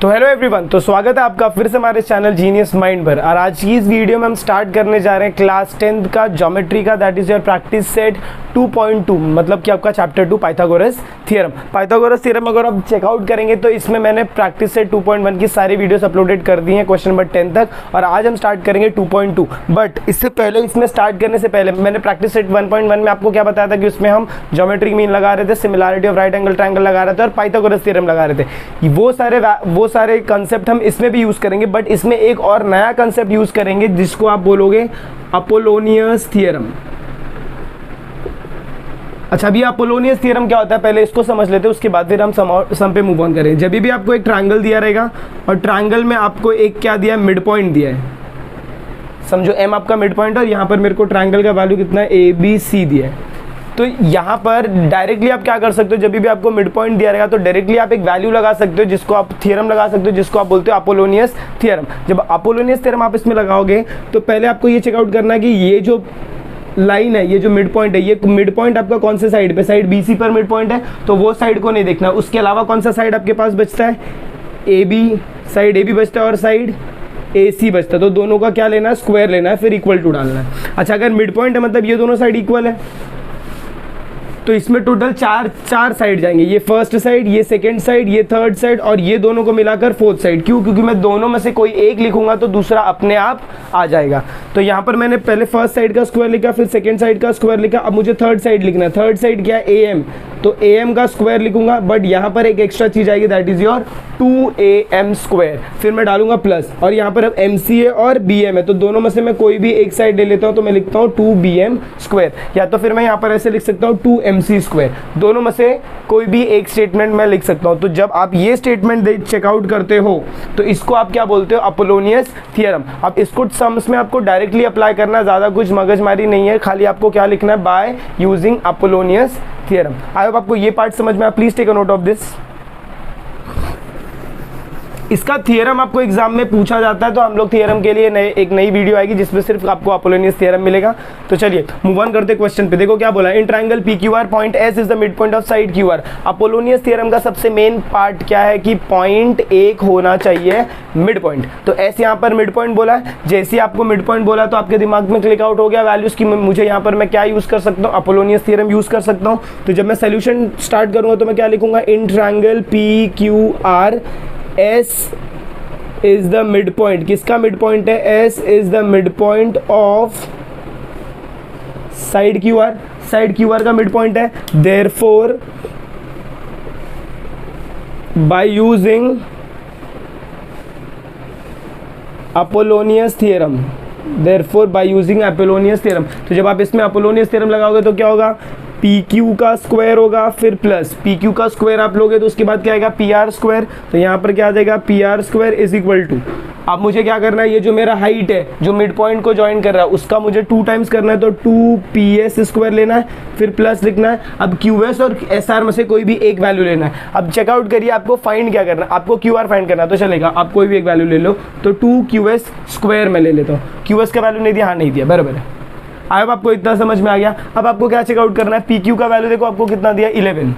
तो hello everyone, तो स्वागत है आपका फिर से हमारे चैनल जीनियस माइंड पर। और आज की इस वीडियो में हम स्टार्ट करने जा रहे हैं क्लास 10th का ज्योमेट्री का, that is your practice set 2.2, मतलब कि आपका chapter 2 Pythagoras theorem. Pythagoras theorem अगर आप चेकआउट करेंगे तो इसमें मैंने प्रैक्टिस सेट 2.1 की सारी वीडियोस अपलोडेड कर दी हैं क्वेश्चन नंबर 10 तक, और आज हम स्टार्ट करेंगे 2.2। बट इससे पहले, इसमें स्टार्ट करने से पहले मैंने प्रैक्टिस सेट 1.1 में आपको क्या बताया था कि उसमें हम ज्योमेट्रिक मीन लगा रहे थे, similarity of right angle triangle लगा रहे थे और पाइथागोरस थ्योरम लगा रहे थे। वो सारे कंसेप्ट हम इसमें भी यूज करेंगे, बट इसमें एक और नया कंसेप्ट यूज करेंगे जिसको आप बोलोगे अपोलोनियस थ्योरम। अच्छा, अभी अपोलोनियस थ्योरम क्या होता है पहले इसको समझ लेते हैं, उसके बाद फिर हम सम पे मूव ऑन करें। जब भी आपको एक ट्रायंगल दिया रहेगा और ट्रायंगल में आपको एक क्या दिया है, मिड पॉइंट दिया है, समझो एम आपका मिड पॉइंट है और यहाँ पर मेरे को ट्रायंगल का वैल्यू कितना है, ए बी सी दिया है। तो यहाँ पर डायरेक्टली आप क्या कर सकते हो, जब भी आपको मिड पॉइंट दिया रहेगा तो डायरेक्टली आप एक वैल्यू लगा सकते हो जिसको आप थ्योरम लगा सकते हो, जिसको आप बोलते हो अपोलोनियस थ्योरम। जब अपोलोनियस थ्योरम आप इसमें लगाओगे तो पहले आपको ये चेकआउट करना है कि ये जो लाइन है, ये जो मिड पॉइंट है, ये मिड पॉइंट आपका कौन से साइड पे, साइड BC पर मिड पॉइंट है, तो वो साइड को नहीं देखना। उसके अलावा कौन सा साइड आपके पास बचता है, AB, साइड AB बचता है और साइड AC बचता है। तो दोनों का क्या लेना है, स्क्वायर लेना है, फिर इक्वल टू डालना है। अच्छा, अगर मिड पॉइंट है मतलब ये दोनों साइड इक्वल है, तो इसमें टोटल चार साइड जाएंगे, ये फर्स्ट साइड, ये सेकंड साइड, ये थर्ड साइड और ये दोनों को मिलाकर फोर्थ साइड। क्यों? क्योंकि मैं दोनों में से कोई एक लिखूंगा तो दूसरा अपने आप आ जाएगा। तो यहाँ पर मैंने पहले फर्स्ट साइड का स्क्वायर लिखा, फिर सेकंड साइड का स्क्वायर लिखा, अब मुझे थर्ड साइड लिखना है। थर्ड साइड क्या है, AM, तो AM का स्क्वायर लिखूंगा, बट यहाँ पर एक एक्स्ट्रा चीज आएगी, that is your 2AM square, फिर मैं डालूंगा प्लस, और यहाँ पर अब MC है और BM है, तो दोनों में से मैं कोई भी एक साइड ले लेता हूँ, तो मैं लिखता हूँ 2BM स्क्वायर, या तो फिर मैं यहाँ पर ऐसे लिख सकता हूँ 2MC स्क्वायर। दोनों में से कोई भी एक स्टेटमेंट मैं लिख सकता हूँ। तो जब आप ये स्टेटमेंट चेकआउट करते हो तो इसको आप क्या बोलते हो, अपोलोनियस थ्योरम। अब इसको सम्स में आपको डायरेक्टली अप्लाई करना, ज़्यादा कुछ मगजमारी नहीं है, खाली आपको क्या लिखना है, by using Apollonius theorem. I hope आपको ये पार्ट समझ में आया। Please take a note of this. इसका थ्योरम आपको एग्जाम में पूछा जाता है, तो हम लोग थ्योरम के लिए एक नई वीडियो आएगी जिसमें सिर्फ आपको अपोलोनियस थ्योरम मिलेगा। तो चलिए मूव ऑन करते क्वेश्चन पे। देखो क्या बोला, in triangle PQR point S is the mid point of side QR। Apollonius theorem का सबसे मेन पार्ट क्या है कि पॉइंट एक होना चाहिए मिड पॉइंट। तो S यहाँ पर मिड पॉइंट बोला है, जैसे आपको मिड पॉइंट बोला तो आपके दिमाग में क्लिक आउट हो गया वैल्यूज की, मुझे यहाँ पर मैं क्या यूज कर सकता हूँ, अपोलोनियस थ्योरम यूज कर सकता हूँ। तो जब मैं सोल्यूशन स्टार्ट करूंगा तो मैं क्या लिखूंगा, in triangle PQR S is the mid point. किसका मिड पॉइंट है, S is the mid point of side QR। Side QR का मिड पॉइंट है, therefore by using Apollonius theorem, therefore by using Apollonius theorem. तो जब आप इसमें Apollonius theorem लगाओगे तो क्या होगा, PQ का स्क्वायर होगा, फिर प्लस PQ का स्क्वायर आप लोगे तो उसके बाद क्या आएगा, PR स्क्वायर। तो यहाँ पर क्या आ जाएगा, PR square is equal to, अब मुझे क्या करना है, ये जो मेरा हाइट है जो मिड पॉइंट को ज्वाइन कर रहा है उसका मुझे 2 टाइम्स करना है, तो 2PS स्क्वायर लेना है, फिर प्लस लिखना है। अब QS और SR में से कोई भी एक वैल्यू लेना है। अब चेकआउट करिए, आपको फाइंड क्या करना है, आपको QR फाइंड करना है, तो चलेगा आप कोई भी एक वैल्यू ले लो। तो 2QS स्क्वायर में ले लेता हूँ, QS का वैल्यू नहीं दिया, हाँ नहीं दिया, बराबर है। अब आपको इतना समझ में आ गया। अब आपको क्या चेकआउट करना है, PQ का वैल्यू देखो आपको कितना दिया, 11,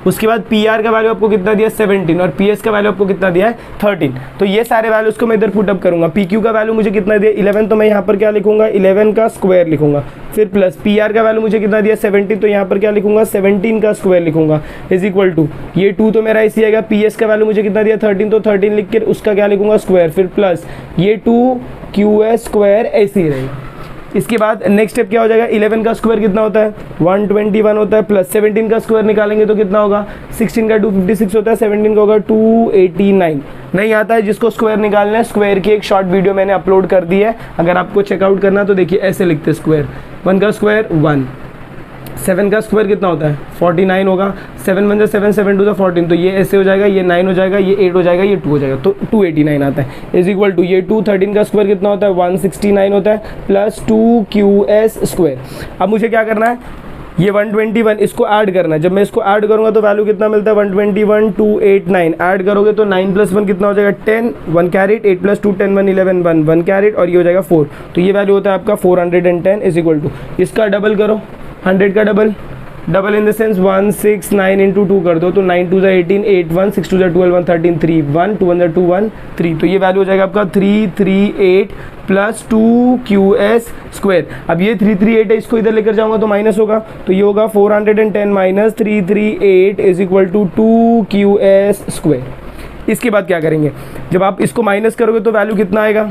उसके बाद PR का वैल्यू आपको कितना दिया, 17, और PS का वैल्यू आपको कितना दिया है, 13। तो ये सारे वैल्यूज को मैं इधर पुट अप करूंगा। PQ का वैल्यू मुझे कितना दिया, 11, तो मैं यहाँ पर क्या लिखूंगा, 11 का स्क्वायर लिखूंगा, फिर प्लस PR का वैल्यू मुझे कितना दिया, 17, तो यहाँ पर क्या लिखूंगा, 17 का स्क्वायर लिखूंगा, इज इक्वल टू, ये 2 तो मेरा ऐसे आएगा, PS का वैल्यू मुझे कितना दिया, 13, तो 13 लिख कर उसका क्या लिखूंगा, स्क्वायर, फिर प्लस ये 2QS स्क्वायर ऐसे ही रहेगा। इसके बाद नेक्स्ट स्टेप क्या हो जाएगा, 11 का स्क्वायर कितना होता है, 121 होता है, प्लस 17 का स्क्वायर निकालेंगे तो कितना होगा, 16 का 256 होता है, 17 का होगा 289। नहीं आता है जिसको स्क्वायर निकालना है, स्क्वायर की एक शॉर्ट वीडियो मैंने अपलोड कर दी है, अगर आपको चेकआउट करना तो देखिए ऐसे लिखते हैं स्क्वायर। 1 का स्क्वायर 1, 7 का स्क्वायर कितना होता है, 49 होगा, 7 1 7 7 2 14, तो ये ऐसे हो जाएगा, ये 9 हो जाएगा, ये 8 हो जाएगा, ये 2 हो जाएगा, तो 289 आता है, इज इक्वल टू ये 13 का स्क्वायर कितना होता है, 169 होता है, प्लस 2QS स्क्वायर। अब मुझे क्या करना है, ये 121 इसको ऐड करना है। जब मैं इसको ऐड करूंगा तो वैल्यू कितना मिलता है, 121 289, ऐड करोगे तो 9 + 1 कितना हो जाएगा, 10, 1 कैरेट, 8 + 2 10 1 11 1 1 कैरेट, और ये हो जाएगा 4। तो ये वैल्यू होता है आपका 410 इज इक्वल टू, इसका डबल करो, 100 का double double in the sense 1 6 9 into 2 कर दो तो 9 2 18 8 1 6 2 12 1 13 3 1 2 1 2 1 3, तो ये वैल्यू हो जाएगा आपका 338 प्लस 2QS स्क्वायर। अब ये 338 है, इसको इधर लेकर जाऊंगा तो माइनस होगा, तो ये होगा 410 minus 338 is equal to 2QS square. इसके बाद क्या करेंगे, जब आप इसको माइनस करोगे तो वैल्यू कितना आएगा,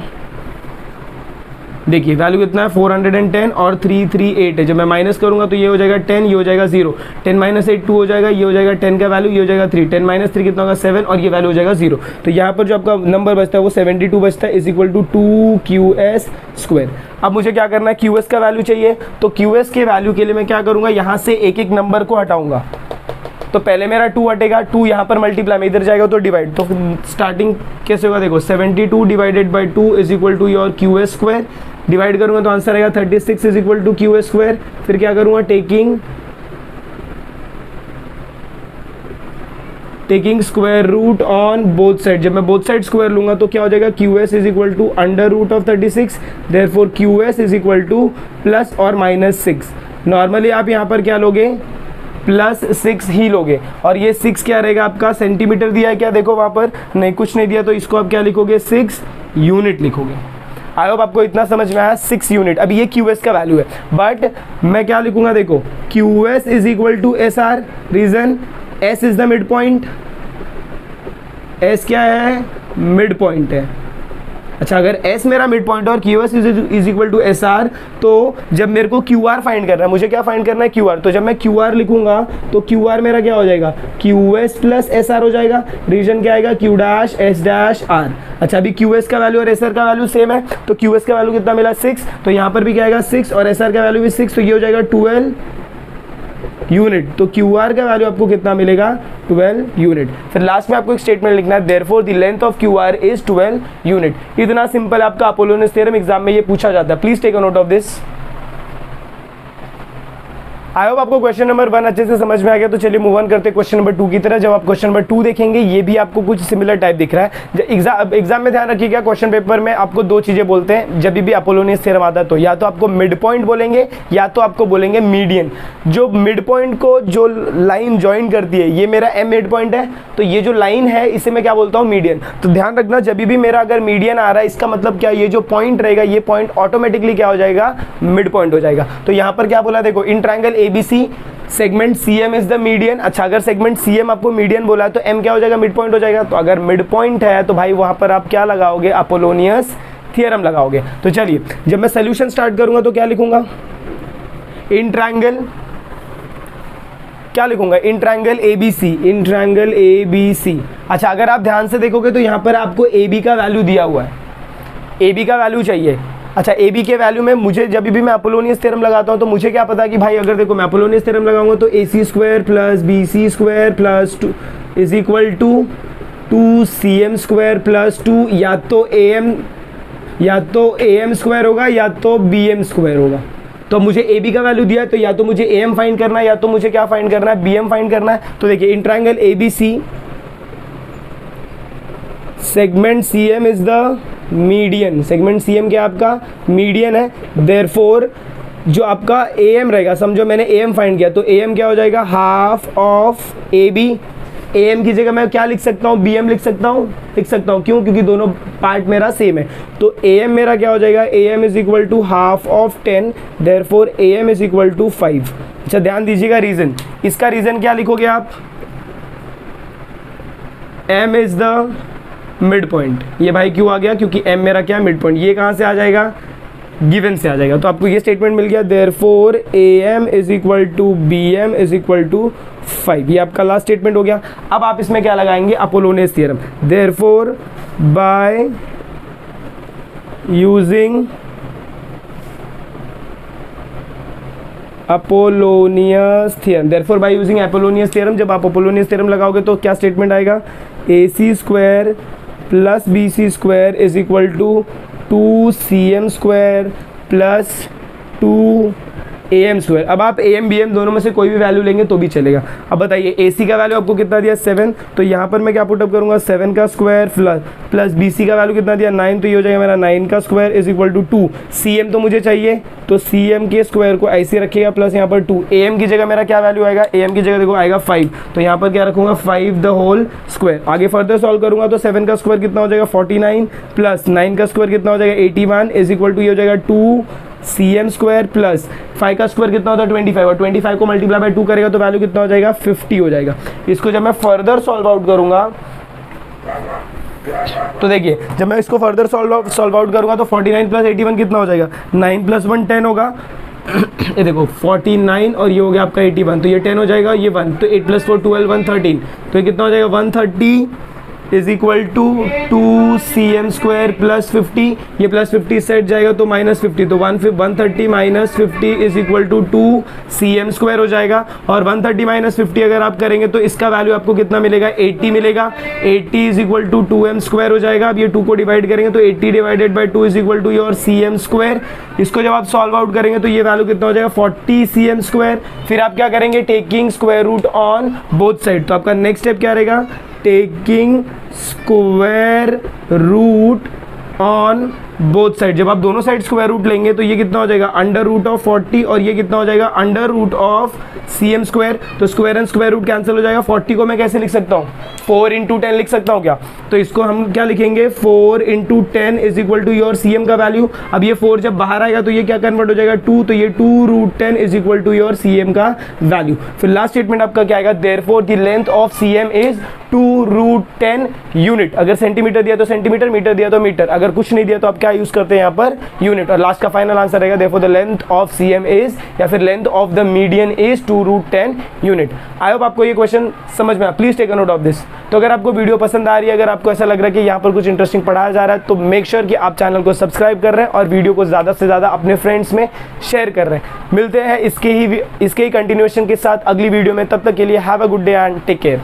देखिए वैल्यू कितना है 410 और 338 है, जब मैं माइनस करूंगा तो ये हो जाएगा 10, ये हो जाएगा 0, 10 माइनस 8 2 हो जाएगा, ये हो जाएगा 10 का वैल्यू, ये हो जाएगा 3, 10 माइनस 3 कितना होगा 7 और ये वैल्यू हो जाएगा 0। तो यहाँ पर जो आपका नंबर बचता है वो 72 बचता है is equal to 2QS square. अब मुझे क्या करना है, QS का वैल्यू चाहिए, तो QS के वैल्यू के लिए मैं क्या करूँगा, यहाँ से एक एक नंबर को हटाऊंगा। तो पहले मेरा 2 हटेगा, 2 यहाँ पर मल्टीप्लाई में इधर जाएगा तो डिवाइड, तो स्टार्टिंग कैसे होगा देखो 72 divided by 2 is equal to your QS square, divide करूंगा तो आंसर आएगा 36 is equal to QS square. फिर क्या करूंगा, taking square root on both side, जब मैं बोथ साइड स्क्वायर लूंगा तो क्या हो जाएगा, QS is equal to under root of 36, therefore QS is equal to plus और माइनस 6। नॉर्मली आप यहाँ पर क्या लोगे, प्लस 6 ही लोगे, और ये 6 क्या रहेगा आपका, सेंटीमीटर दिया है क्या, देखो वहाँ पर नहीं, कुछ नहीं दिया, तो इसको आप क्या लिखोगे, 6 यूनिट लिखोगे। आई होप आपको इतना समझ में आया, 6 यूनिट। अब ये QS का वैल्यू है, बट मैं क्या लिखूंगा, देखो QS is equal to SR, reason S is the mid point, S क्या है, मिड पॉइंट है। अच्छा, अगर S मेरा मिड पॉइंट और QS is equal to SR, तो जब मेरे को QR फाइंड करना है, मुझे क्या फाइंड करना है, QR, तो जब मैं QR लिखूंगा तो QR मेरा क्या हो जाएगा, QS प्लस SR हो जाएगा, रीजन क्या आएगा, Q dash S dash R। अच्छा, अभी QS का वैल्यू और SR का वैल्यू सेम है, तो QS का वैल्यू कितना मिला, 6, तो यहाँ पर भी क्या आएगा 6 और SR का वैल्यू भी 6, तो ये हो जाएगा 12 यूनिट। तो QR का वैल्यू आपको कितना मिलेगा, 12 यूनिट। फिर लास्ट में आपको एक स्टेटमेंट लिखना है, therefore the length of QR is 12 unit. इतना सिंपल आपका अपोलोनियस थ्योरम एग्जाम में ये पूछा जाता है, please take a note of this. I hope आपको क्वेश्चन नंबर 1 अच्छे से समझ में आ गया, तो चलिए मूव ऑन करते हैं क्वेश्चन नंबर 2 की तरह। जब आप क्वेश्चन नंबर 2 देखेंगे, ये भी आपको कुछ सिमिलर टाइप दिख रहा है। एग्जाम में ध्यान रखिएगा, क्वेश्चन पेपर में आपको 2 चीजें बोलते हैं जब भी अपोलोनियस थ्योरम आता है, तो या तो आपको मिड पॉइंट बोलेंगे या तो आपको बोलेंगे मीडियन। जो मिड पॉइंट को जो लाइन ज्वाइन करती है, ये मेरा M मिड पॉइंट है, तो ये जो लाइन है इसे मैं क्या बोलता हूँ, मीडियन। तो ध्यान रखना, जब भी मेरा अगर मीडियन आ रहा है, इसका मतलब क्या, ये जो पॉइंट रहेगा, ये पॉइंट ऑटोमेटिकली क्या हो जाएगा, मिड पॉइंट हो जाएगा। तो यहाँ पर क्या बोला, देखो in triangle ABC segment CM is the median. अच्छा, अगर सेगमेंट CM आपको मीडियन बोला है तो M क्या हो जाएगा, मिड पॉइंट हो जाएगा। तो अगर मिड पॉइंट है तो भाई वहां पर आप क्या लगाओगे, अपोलोनियस थ्योरम लगाओगे। तो चलिए, जब मैं सोल्यूशन स्टार्ट करूंगा तो क्या लिखूंगा, इन ट्रायंगल, क्या लिखूंगा, in triangle ABC, in triangle ABC। अच्छा, अगर आप ध्यान से देखोगे तो यहाँ पर आपको AB का वैल्यू दिया हुआ है, AB का वैल्यू चाहिए। अच्छा, AB के वैल्यू में मुझे जब भी मैं अपोलोनियस थ्योरम लगाता हूँ तो मुझे क्या पता कि भाई अगर देखो मैं अपोलोनियस थ्योरम लगाऊंगा तो AC square plus BC square plus 2 is equal to 2CM square plus 2, या तो AM स्क्वायर होगा या तो BM स्क्वायर होगा। तो मुझे AB का वैल्यू दिया है, तो या तो मुझे AM फाइंड करना है या तो मुझे क्या फाइंड करना है, BM फाइंड करना है। तो देखिए in triangle ABC segment CM is the median, segment CM क्या आपका मीडियन है, देयरफॉर जो आपका AM रहेगा, समझो मैंने AM फाइंड किया, तो AM क्या हो जाएगा, हाफ ऑफ AB। AM की जगह मैं क्या लिख सकता हूँ, BM लिख सकता हूँ, क्यों, क्योंकि दोनों पार्ट मेरा सेम है। तो AM मेरा क्या हो जाएगा, AM is equal to half of 10, therefore AM is equal to 5। अच्छा, ध्यान दीजिएगा रीजन, इसका रीजन क्या लिखोगे आप, M is the mid point. ये भाई क्यों आ गया, क्योंकि M मेरा क्या मिड पॉइंट, ये कहाँ से आ जाएगा, गिवन से आ जाएगा। तो आपको ये स्टेटमेंट मिल गया, therefore AM is equal to BM is equal to 5। ये आपका लास्ट स्टेटमेंट हो गया। अब आप इसमें क्या लगाएंगे, Apollonius theorem. Therefore by using Apollonius theorem, therefore by using Apollonius theorem, जब आप अपोलोनियस थ्योरम लगाओगे तो क्या स्टेटमेंट आएगा, AC square plus BC square is equal to 2CM square plus 2 AM square. अब आप AM BM दोनों में से कोई भी वैल्यू लेंगे तो भी चलेगा। अब बताइए AC का वैल्यू आपको कितना दिया 7, तो यहाँ पर मैं क्या पुटअप करूँगा 7 का स्क्वायर प्लस BC का वैल्यू कितना दिया 9, तो ये हो जाएगा मेरा 9 का square is equal to 2। CM तो मुझे चाहिए, तो CM के स्क्वायर को ऐसे रखिएगा प्लस यहाँ पर 2। AM की जगह मेरा क्या वैल्यू आएगा, AM की जगह देखो आएगा 5, तो यहाँ पर क्या रखूँगा 5 द होल स्क्वायर। आगे फर्दर सॉल्व करूँगा तो 7 का स्क्वायर कितना हो जाएगा 49 प्लस 9 का स्क्वायर कितना हो जाएगा 81 इज इक्वल टू ये हो जाएगा 2 CM स्क्वायर प्लस 5 का स्क्वायर कितना होता है 25, और 25 को मल्टीप्लाई बाय 2 करेगा तो वैल्यू कितना हो जाएगा 50 हो जाएगा। इसको जब मैं फर्दर सॉल्व आउट करूँगा तो देखिए, जब मैं इसको फर्दर सॉल्व आउट करूँगा तो 49 प्लस 81 कितना हो जाएगा 9 प्लस 1 10 होगा। ये देखो 49 और ये हो गया आपका 81, तो ये 10 हो जाएगा, ये 1, तो 8 प्लस 4 12 113, तो ये कितना हो जाएगा 130 is equal to 2 CM square plus 50, ये प्लस 50 सेट जाएगा तो माइनस 50, तो 130 minus 50 is equal to 2 CM square हो जाएगा। और 130 माइनस 50 अगर आप करेंगे तो इसका वैल्यू आपको कितना मिलेगा 80 मिलेगा। 80 is equal to 2M square हो जाएगा। अब ये 2 को डिवाइड करेंगे तो 80 divided by 2 is equal to your CM square. इसको जब आप सॉल्व आउट करेंगे तो ये वैल्यू कितना हो जाएगा 40 CM स्क्वायर। फिर आप क्या करेंगे taking square root on both side, तो आपका नेक्स्ट स्टेप क्या रहेगा taking square root on both side. जब आप दोनों साइड स्क्वायर रूट लेंगे तो ये कितना हो जाएगा अंडर रूट ऑफ 40 और ये कितना हो जाएगा under root of CM square. तो square and square root cancel हो जाएगा। 40 को मैं कैसे लिख सकता हूँ 4 इंटू 10 लिख सकता हूँ क्या, तो इसको हम क्या लिखेंगे 4 into 10 is equal to your CM का वैल्यू। अब ये 4 जब बाहर आएगा तो ये क्या कन्वर्ट हो जाएगा 2, तो ये 2 root 10 is equal to your CM का वैल्यू। फिर लास्ट स्टेटमेंट आपका क्या आएगा therefore the length of CM is 2 root 10 unit. अगर सेंटीमीटर दिया तो सेंटीमीटर, मीटर दिया तो मीटर, अगर कुछ नहीं दिया तो आप क्या यूज करते हैं यहाँ पर यूनिट। और लास्ट का फाइनल आंसर रहेगा therefore the length of CM is, या फिर length of the median is 2 root 10 unit. I hope आपको ये क्वेश्चन समझ में आया। Please take a note of this. तो अगर आपको वीडियो पसंद आ रही है, अगर आपको ऐसा लग रहा है कि यहाँ पर कुछ इंटरेस्टिंग पढ़ाया जा रहा है, तो मेक श्योर कि आप चैनल को सब्सक्राइब कर रहे हैं और वीडियो को ज़्यादा से ज़्यादा अपने फ्रेंड्स में शेयर कर रहे हैं। मिलते हैं इसके ही कंटिन्यूएशन के साथ अगली वीडियो में। तब तक के लिए have a good day and take care.